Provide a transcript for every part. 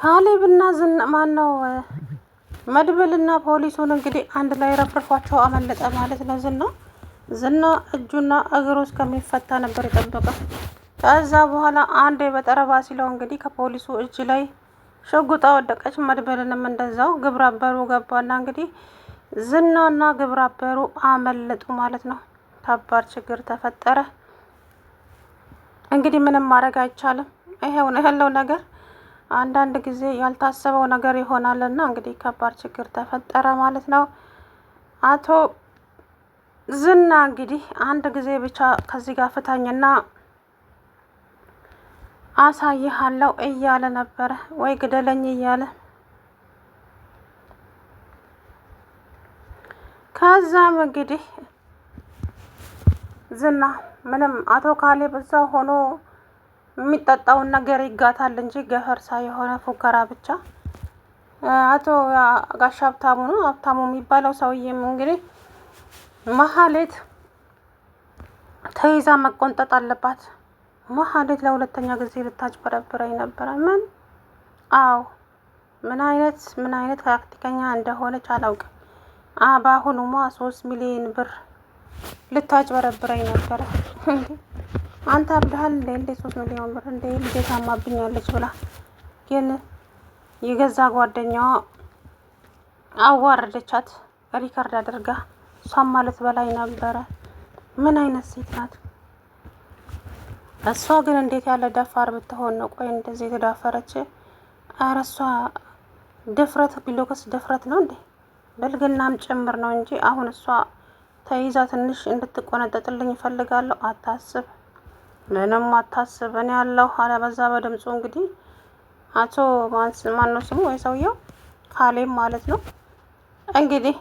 ካሌብና ዝና ማነው መድብልና ፖሊሱን እንግዲህ አንድ ላይ ረፍርፏቸው አመለጠ ማለት ነው። ዝና እጁና እግሩ እስከሚፈታ ነበር የጠበቀው። ከዛ በኋላ አንዴ በጠረባ ሲለው እንግዲህ ከፖሊሱ እጅ ላይ ሽጉጣ ወደቀች። መድብልንም እንደዛው ግብረ አበሩ ገባና እንግዲህ ዝናና ግብረ አበሩ አመለጡ ማለት ነው። ከባድ ችግር ተፈጠረ። እንግዲህ ምንም ማድረግ አይቻልም። ይሄው ነው ያለው ነገር። አንዳንድ ጊዜ ያልታሰበው ነገር ይሆናልና እንግዲህ ከባድ ችግር ተፈጠረ ማለት ነው። አቶ ዝና እንግዲህ አንድ ጊዜ ብቻ ከዚህ ጋር ፍታኝና አሳይሃለሁ እያለ ነበረ፣ ወይ ግደለኝ እያለ። ከዛም እንግዲህ ዝና ምንም አቶ ካሌብ እዛው ሆኖ የሚጠጣውን ነገር ይጋታል እንጂ ገፈርሳ የሆነ ፉከራ ብቻ። አቶ ጋሽ ሀብታሙ ነው ሀብታሙ የሚባለው ሰውዬም እንግዲህ መሀሌት ተይዛ መቆንጠጥ አለባት። መሀሌት ለሁለተኛ ጊዜ ልታጭበረብረኝ ነበረ። ምን? አዎ፣ ምን አይነት ታክቲከኛ እንደሆነች አላውቅም። በአሁኑማ 3 ሚሊዮን ብር ልታጭበረብረኝ ነበረ። አንተ አብደሃል እንዴ? 3 ሚሊዮን ብር እንዴ? ልጄ ታማብኛለች ብላ ግን የገዛ ጓደኛዋ አዋረደቻት። ሪከርድ አድርጋ እሷም ማለት በላይ ነበረ። ምን አይነት ሴት ናት እሷ? ግን እንዴት ያለ ደፋር ብትሆን ነው? ቆይ እንደዚህ የተዳፈረች? ኧረ እሷ ድፍረት ቢሎክስ ድፍረት ነው እንዴ? ብልግናም ጭምር ነው እንጂ አሁን እሷ ተይዛ ትንሽ እንድትቆነጠጥልኝ እፈልጋለሁ። አታስብ፣ ምንም አታስብ፣ እኔ ያለሁ አለ። በዛ በድምፁ እንግዲህ አቶ ማነው ስሙ ወይ ሰውየው ካሌብ ማለት ነው። እንግዲህ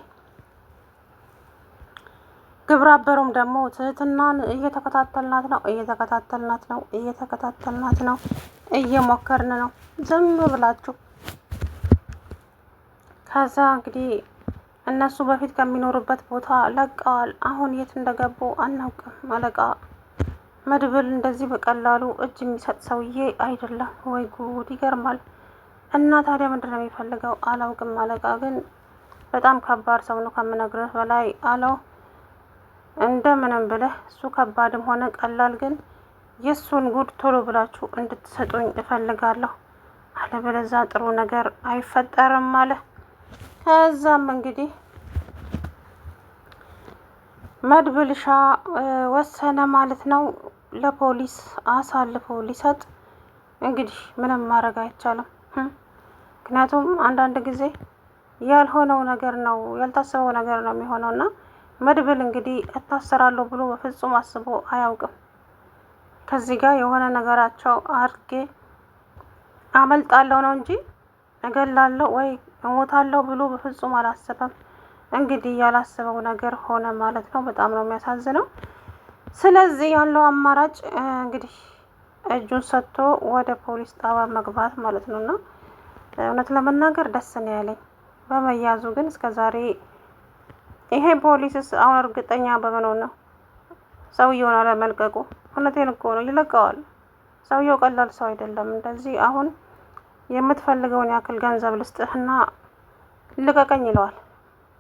ግብረ አበሩም ደግሞ ትህትናን እየተከታተልናት ነው፣ እየሞከርን ነው፣ ዝም ብላችሁ። ከዛ እንግዲህ እነሱ በፊት ከሚኖሩበት ቦታ ለቀዋል። አሁን የት እንደገቡ አናውቅም። አለቃ መድብል እንደዚህ በቀላሉ እጅ የሚሰጥ ሰውዬ አይደለም። ወይ ጉድ! ይገርማል። እና ታዲያ ምንድን ነው የሚፈልገው? አላውቅም። አለቃ ግን በጣም ከባድ ሰው ነው ከምነግርህ በላይ አለው። እንደምንም ብለህ እሱ ከባድም ሆነ ቀላል ግን የእሱን ጉድ ቶሎ ብላችሁ እንድትሰጡኝ እፈልጋለሁ፣ አለበለዚያ ጥሩ ነገር አይፈጠርም አለ። ከዛም እንግዲህ መድብልሻ ወሰነ ማለት ነው ለፖሊስ አሳልፎ ሊሰጥ። እንግዲህ ምንም ማድረግ አይቻልም። ምክንያቱም አንዳንድ ጊዜ ያልሆነው ነገር ነው ያልታሰበው ነገር ነው የሚሆነው እና መድብል እንግዲህ እታሰራለሁ ብሎ በፍጹም አስቦ አያውቅም። ከዚህ ጋር የሆነ ነገራቸው አድርጌ አመልጣለሁ ነው እንጂ እገላለሁ ወይ እሞታለሁ ብሎ በፍጹም አላሰበም። እንግዲህ ያላሰበው ነገር ሆነ ማለት ነው። በጣም ነው የሚያሳዝነው። ስለዚህ ያለው አማራጭ እንግዲህ እጁን ሰጥቶ ወደ ፖሊስ ጣቢያ መግባት ማለት ነውና እውነት ለመናገር ደስ ነው ያለኝ በመያዙ። ግን እስከዛሬ ይሄ ፖሊስስ አሁን እርግጠኛ በመሆን ነው ሰውየውን አለመልቀቁ። እውነቴን እኮ ነው፣ ይለቀዋል። ሰውየው ቀላል ሰው አይደለም። እንደዚህ አሁን የምትፈልገውን ያክል ገንዘብ ልስጥህና ልቀቀኝ ይለዋል።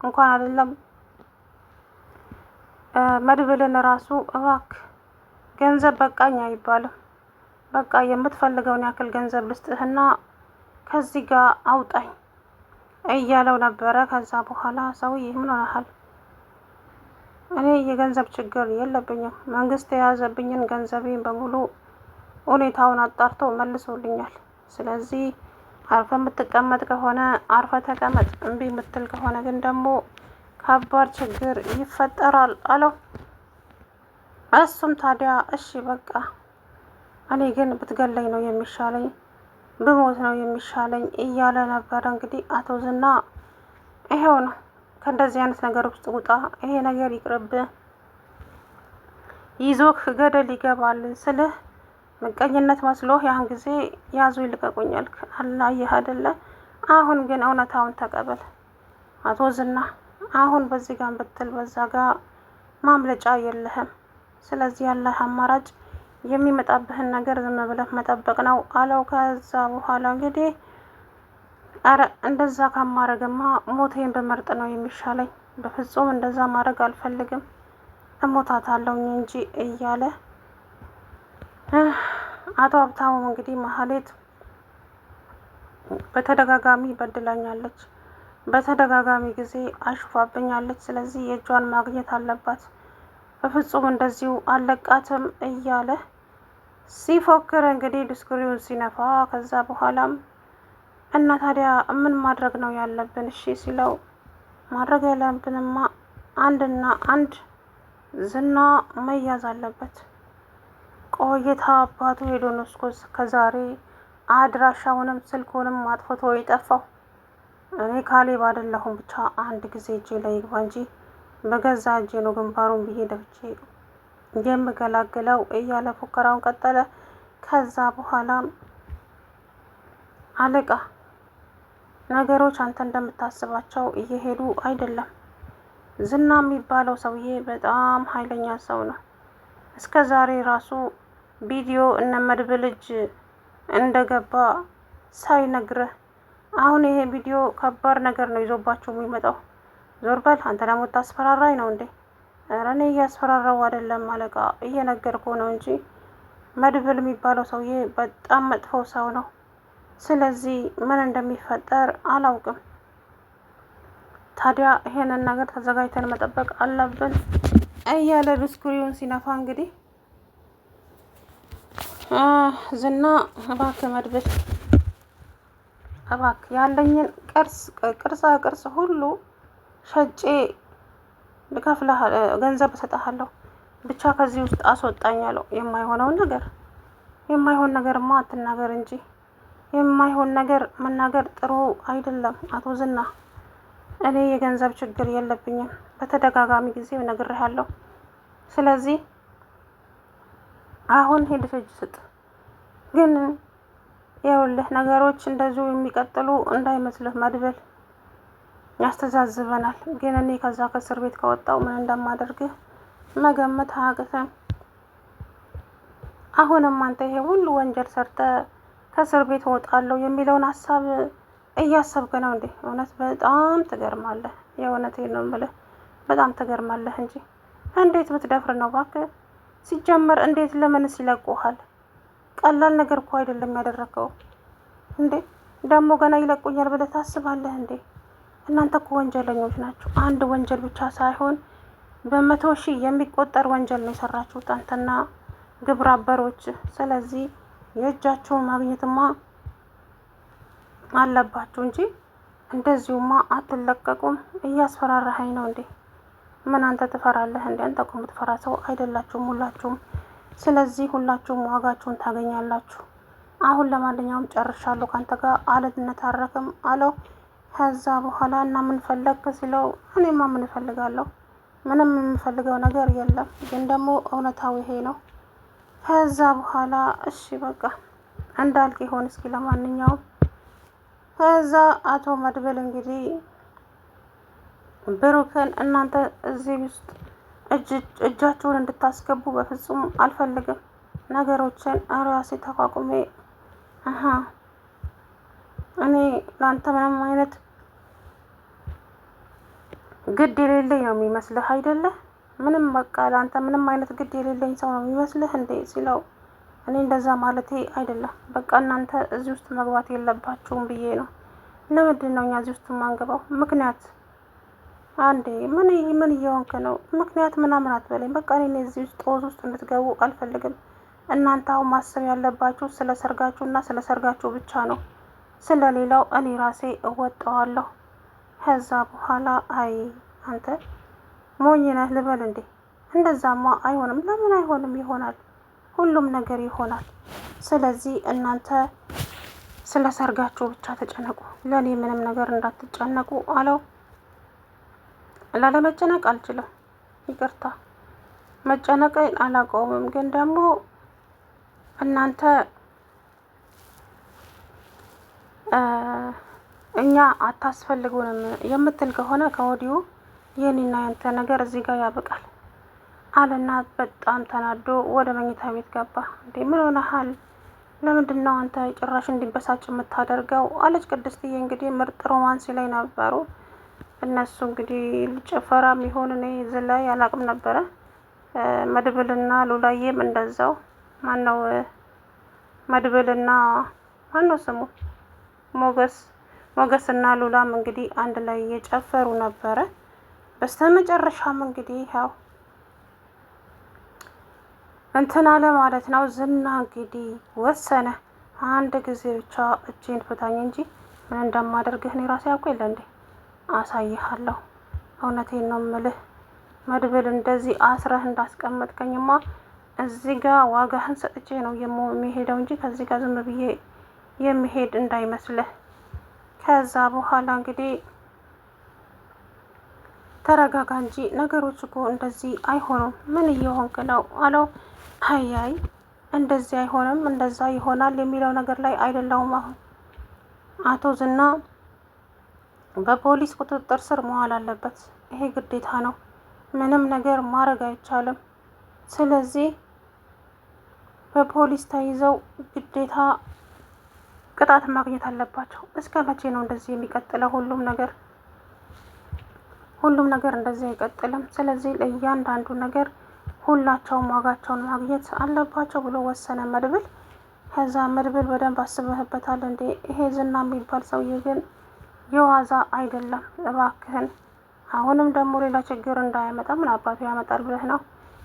እንኳን አይደለም መድብልን ራሱ እባክህ ገንዘብ በቃኝ አይባልም። በቃ የምትፈልገውን ያክል ገንዘብ ልስጥህና ከዚህ ጋር አውጣኝ እያለው ነበረ። ከዛ በኋላ ሰውዬ ምን ሆነሃል? እኔ የገንዘብ ችግር የለብኝም። መንግስት የያዘብኝን ገንዘቤን በሙሉ ሁኔታውን አጣርቶ መልሶልኛል። ስለዚህ አርፈ የምትቀመጥ ከሆነ አርፈ ተቀመጥ፣ እምቢ የምትል ከሆነ ግን ደግሞ ከባድ ችግር ይፈጠራል አለው። እሱም ታዲያ እሺ በቃ እኔ ግን ብትገለኝ ነው የሚሻለኝ፣ ብሞት ነው የሚሻለኝ እያለ ነበረ። እንግዲህ አቶ ዝና ይሄው ነው፣ ከእንደዚህ አይነት ነገር ውስጥ ውጣ፣ ይሄ ነገር ይቅርብህ፣ ይዞህ ገደል ይገባል ስልህ ምቀኝነት መስሎህ ያን ጊዜ ያዙ ይልቀቁኛል አላየህ አይደለ? አሁን ግን እውነታውን ተቀበል አቶ ዝና። አሁን በዚህ ጋር ብትል በዛ ጋር ማምለጫ የለህም። ስለዚህ ያለህ አማራጭ የሚመጣብህን ነገር ዝም ብለህ መጠበቅ ነው አለው። ከዛ በኋላ እንግዲህ አረ እንደዛ ካማረግማ ሞቴን በመርጥ ነው የሚሻለኝ። በፍጹም እንደዛ ማድረግ አልፈልግም፣ እሞታታለሁኝ እንጂ እያለ አቶ ሀብታሙም እንግዲህ ማህሌት በተደጋጋሚ በድላኛለች፣ በተደጋጋሚ ጊዜ አሽፋብኛለች። ስለዚህ የእጇን ማግኘት አለባት፣ በፍጹም እንደዚሁ አለቃትም እያለ ሲፎክር እንግዲህ ድስኩሪውን ሲነፋ ከዛ በኋላም እና ታዲያ ምን ማድረግ ነው ያለብን? እሺ ሲለው ማድረግ ያለብንማ አንድና አንድ ዝና መያዝ አለበት። ቆይታ አባቱ ሄዶ ነው ከዛሬ አድራሻውንም ስልኩንም አጥፍቶ የጠፋው። እኔ ካሌብ አይደለሁም፣ ብቻ አንድ ጊዜ እጄ ላይ ይግባ እንጂ በገዛ እጄ ነው ግንባሩን ብዬ ደፍቼ የምገላግለው እያለ ፉከራውን ቀጠለ። ከዛ በኋላ አለቃ ነገሮች አንተ እንደምታስባቸው እየሄዱ አይደለም። ዝና የሚባለው ሰውዬ በጣም ኃይለኛ ሰው ነው። እስከ ዛሬ ራሱ ቪዲዮ እነ መድብል እጅ እንደገባ ሳይነግርህ አሁን ይሄ ቪዲዮ ከባድ ነገር ነው ይዞባቸው የሚመጣው። ዞር በል አንተ ደግሞ ታስፈራራኝ ነው እንዴ? ኧረ እኔ እያስፈራራው አይደለም አለቃ፣ እየነገርኩ ነው እንጂ መድብል የሚባለው ሰውዬ በጣም መጥፎ ሰው ነው። ስለዚህ ምን እንደሚፈጠር አላውቅም። ታዲያ ይሄንን ነገር ተዘጋጅተን መጠበቅ አለብን እያለ ድስኩሪውን ሲነፋ እንግዲህ ዝና እባክህ መድብል፣ እባክህ ያለኝን ቅርጻ ሁሉ ሸጬ ልከፍልህ ገንዘብ እሰጥሃለሁ፣ ብቻ ከዚህ ውስጥ አስወጣኝ አለው። የማይሆን ነገርማ አትናገር እንጂ የማይሆን ነገር መናገር ጥሩ አይደለም አቶ ዝና። እኔ የገንዘብ ችግር የለብኝም፣ በተደጋጋሚ ጊዜ ነግሬሃለሁ። ስለዚህ አሁን ሄድ እጅ ስጥ። ግን ይኸውልህ ነገሮች እንደዚሁ የሚቀጥሉ እንዳይመስልህ መድብል፣ ያስተዛዝበናል። ግን እኔ ከዛ ከእስር ቤት ከወጣው ምን እንደማደርግህ መገመት አያቅትም። አሁንም አንተ ይሄ ሁሉ ወንጀል ሰርተ ከእስር ቤት እወጣለሁ የሚለውን ሀሳብ እያሰብክ ነው እንዴ? እውነት በጣም ትገርማለህ። የእውነቴን ነው የምልህ፣ በጣም ትገርማለህ እንጂ እንዴት ብትደፍር ነው እባክህ? ሲጀመር እንዴት ለምንስ ይለቁሃል? ቀላል ነገር እኮ አይደለም ያደረገው እንዴ። ደግሞ ገና ይለቁኛል ብለህ ታስባለህ እንዴ? እናንተ እኮ ወንጀለኞች ናችሁ። አንድ ወንጀል ብቻ ሳይሆን በ100 ሺህ የሚቆጠር ወንጀል ነው የሰራችሁት አንተና ግብረ አበሮች። ስለዚህ የእጃችሁን ማግኘትማ አለባችሁ እንጂ እንደዚሁማ አትለቀቁም። እያስፈራራኸኝ ነው እንዴ? ምን አንተ ትፈራለህ እንዴ? አንተ እኮ የምትፈራ ሰው አይደላችሁም ሁላችሁም። ስለዚህ ሁላችሁም ዋጋችሁን ታገኛላችሁ። አሁን ለማንኛውም ጨርሻለሁ ካንተ ጋር አልነታረክም አለው። ከዛ በኋላ እና ምን ፈለግክ ሲለው እኔማ ምን እፈልጋለሁ? ምንም የምፈልገው ነገር የለም፣ ግን ደግሞ እውነታው ይሄ ነው። ከዛ በኋላ እሺ በቃ እንዳልክ ይሆን እስኪ ለማንኛውም። ከዛ አቶ መድብል እንግዲህ ብሩክን እናንተ እዚህ ውስጥ እጃችሁን እንድታስገቡ በፍጹም አልፈልግም። ነገሮችን ራሴ ተቋቁሜ እኔ ለአንተ ምንም አይነት ግድ የሌለኝ ነው የሚመስልህ አይደለ? ምንም በቃ ለአንተ ምንም አይነት ግድ የሌለኝ ሰው ነው የሚመስልህ እንዴ ሲለው እኔ እንደዛ ማለቴ አይደለም። በቃ እናንተ እዚህ ውስጥ መግባት የለባችሁም ብዬ ነው። ለምንድን ነው እኛ እዚህ ውስጥ የማንገባው? ምክንያት አንዴ ምን እየሆንክ ነው? ምክንያት ምናምን አትበለኝ። በቃ እኔ እዚህ ውስጥ ጦዝ ውስጥ እንድትገቡ አልፈልግም። እናንተ አሁን ማሰብ ያለባችሁ ስለ ሰርጋችሁና ስለ ሰርጋችሁ ብቻ ነው። ስለሌላው እኔ ራሴ እወጣዋለሁ። ከዛ በኋላ አይ አንተ ሞኝ ነህ ልበል እንዴ? እንደዛማ አይሆንም። ለምን አይሆንም? ይሆናል፣ ሁሉም ነገር ይሆናል። ስለዚህ እናንተ ስለ ሰርጋችሁ ብቻ ተጨነቁ፣ ለእኔ ምንም ነገር እንዳትጨነቁ አለው። ላለመጨነቅ አልችልም፣ ይቅርታ መጨነቅን አላቆምም። ግን ደግሞ እናንተ እኛ አታስፈልጉንም የምትል ከሆነ ከወዲሁ የኔና ያንተ ነገር እዚህ ጋር ያበቃል አለና በጣም ተናዶ ወደ መኝታ ቤት ገባ። እንዴ ምን ሆነሃል? ለምንድን ነው አንተ ጭራሽ እንዲበሳጭ የምታደርገው? አለች ቅድስትዬ። እንግዲህ ምርጥ ሮማንስ ላይ ነበሩ እነሱ። እንግዲህ ጭፈራም ይሆን እኔ እዚህ ላይ አላቅም ነበረ። መድብልና ሉላዬም እንደዛው። ማነው መድብልና ማነው ስሙ ሞገስና ሉላም እንግዲህ አንድ ላይ እየጨፈሩ ነበረ። በስተመጨረሻም እንግዲህ ያው እንትን አለ ማለት ነው። ዝና እንግዲህ ወሰነ። አንድ ጊዜ ብቻ እጄን ፍታኝ እንጂ ምን እንደማደርግህ እኔ ራሴ ያውቁ የለ እንዴ? አሳይሃለሁ። እውነቴን ነው ምልህ መድብል፣ እንደዚህ አስረህ እንዳስቀመጥከኝማ እዚህ ጋር ዋጋህን ሰጥቼ ነው የሚሄደው እንጂ ከዚህ ጋር ዝም ብዬ የሚሄድ እንዳይመስልህ። ከዛ በኋላ እንግዲህ ተረጋጋ እንጂ ነገሮች እኮ እንደዚህ አይሆኑም። ምን እየሆንክ ነው አለው። አያይ እንደዚህ አይሆንም እንደዛ ይሆናል የሚለው ነገር ላይ አይደለሁም። አሁን አቶ ዝና በፖሊስ ቁጥጥር ስር መዋል አለበት። ይሄ ግዴታ ነው። ምንም ነገር ማድረግ አይቻልም። ስለዚህ በፖሊስ ተይዘው ግዴታ ቅጣት ማግኘት አለባቸው። እስከ መቼ ነው እንደዚህ የሚቀጥለው? ሁሉም ነገር እንደዚህ አይቀጥልም። ስለዚህ ለእያንዳንዱ ነገር ሁላቸውም ዋጋቸውን ማግኘት አለባቸው ብሎ ወሰነ መድብል። ከዛ መድብል በደንብ አስበህበታል እንዴ? ይሄ ዝና የሚባል ሰውዬ ግን የዋዛ አይደለም። እባክህን አሁንም ደግሞ ሌላ ችግር እንዳያመጣ። ምን አባቱ ያመጣል ብለህ ነው?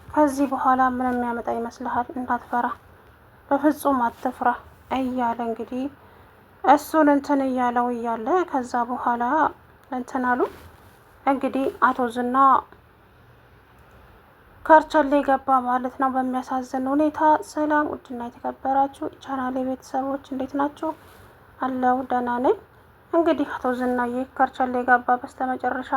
ከዚህ በኋላ ምን የሚያመጣ ይመስልሃል? እንዳትፈራ፣ በፍጹም አትፍራ እያለ እንግዲህ እሱን እንትን እያለው እያለ ከዛ በኋላ እንትን አሉ እንግዲህ አቶ ዝና ከርቸሌ ገባ ማለት ነው። በሚያሳዝን ሁኔታ። ሰላም ውድና የተከበራችሁ ቻናሌ ቤተሰቦች እንዴት ናችሁ? አለው ደህና ነኝ። እንግዲህ አቶ ዝናዬ ከርቸሌ ገባ በስተመጨረሻ።